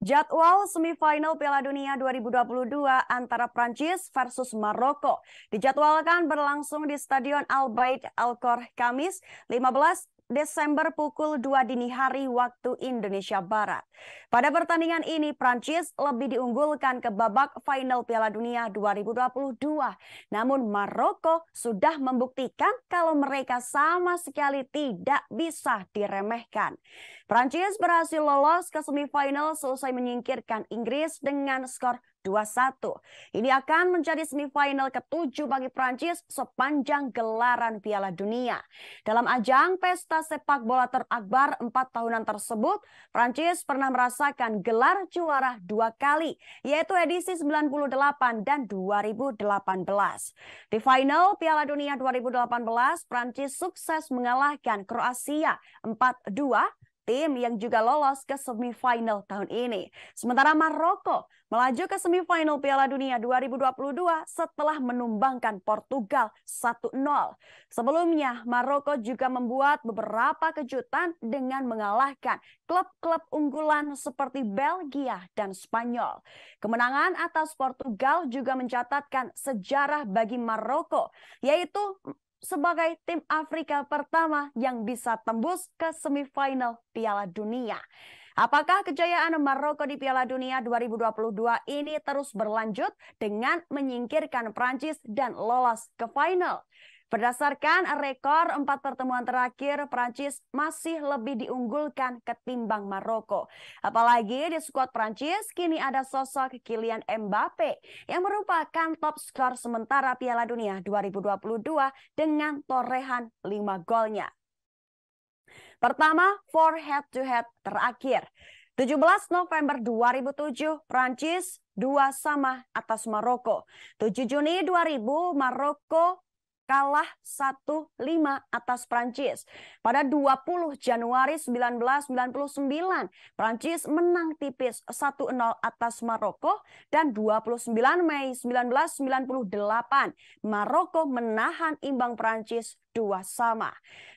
Jadwal semifinal Piala Dunia 2022 antara Prancis versus Maroko dijadwalkan berlangsung di Stadion Al Bayt Al Khor Kamis 15 Desember pukul 2 dini hari waktu Indonesia Barat. Pada pertandingan ini, Prancis lebih diunggulkan ke babak final Piala Dunia 2022. Namun Maroko sudah membuktikan kalau mereka sama sekali tidak bisa diremehkan. Prancis berhasil lolos ke semifinal selesai menyingkirkan Inggris dengan skor 2-1. Ini akan menjadi semifinal ke-7 bagi Prancis sepanjang gelaran Piala Dunia. Dalam ajang pesta sepak bola terakbar 4 tahunan tersebut, Prancis pernah merasakan gelar juara 2 kali, yaitu edisi 98 dan 2018. Di final Piala Dunia 2018, Prancis sukses mengalahkan Kroasia 4-2, tim yang juga lolos ke semifinal tahun ini. Sementara Maroko melaju ke semifinal Piala Dunia 2022 setelah menumbangkan Portugal 1-0. Sebelumnya, Maroko juga membuat beberapa kejutan dengan mengalahkan klub-klub unggulan seperti Belgia dan Spanyol. Kemenangan atas Portugal juga mencatatkan sejarah bagi Maroko, yaitu sebagai tim Afrika pertama yang bisa tembus ke semifinal Piala Dunia. Apakah kejayaan Maroko di Piala Dunia 2022 ini terus berlanjut dengan menyingkirkan Prancis dan lolos ke final? Berdasarkan rekor 4 pertemuan terakhir, Prancis masih lebih diunggulkan ketimbang Maroko. Apalagi di skuad Prancis kini ada sosok Kylian Mbappe yang merupakan top skor sementara Piala Dunia 2022 dengan torehan 5 golnya. Pertama, for head-to-head terakhir. 17 November 2007, Prancis 2-2 atas Maroko. 7 Juni 2000, Maroko kalah 1-5 atas Prancis. Pada 20 Januari 1999, Prancis menang tipis 1-0 atas Maroko, dan 29 Mei 1998, Maroko menahan imbang Prancis 2-2.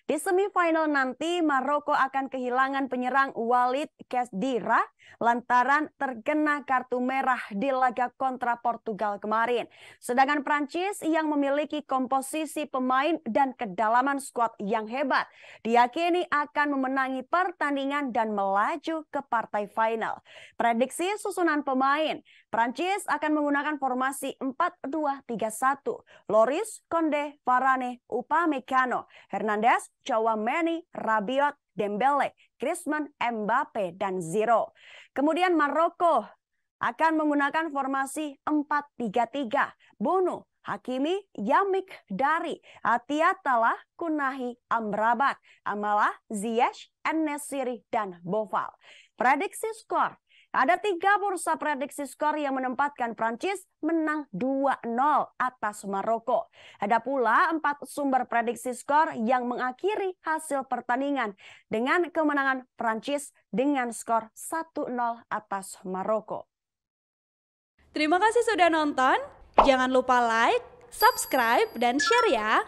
Di semifinal nanti, Maroko akan kehilangan penyerang Walid Kesdira lantaran terkena kartu merah di laga kontra Portugal kemarin. Sedangkan Prancis yang memiliki komposisi pemain dan kedalaman skuad yang hebat diyakini akan memenangi pertandingan dan melaju ke partai final. Prediksi susunan pemain, Prancis akan menggunakan formasi 4-2-3-1. Loris, Konde, Varane, Upamecano, Hernandez, Tchouaméni, Rabiot, Dembele, Griezmann, Mbappe, dan Ziro. Kemudian Maroko akan menggunakan formasi 4-3-3. Bono, Hakimi, Yamik, Dari, Atiatala, Kunahi, Amrabat, Amalah, Ziyech, En-Nesyri, dan Boval. Prediksi skor. Ada 3 bursa prediksi skor yang menempatkan Prancis menang 2-0 atas Maroko. Ada pula 4 sumber prediksi skor yang mengakhiri hasil pertandingan dengan kemenangan Prancis dengan skor 1-0 atas Maroko. Terima kasih sudah nonton. Jangan lupa like, subscribe, dan share ya.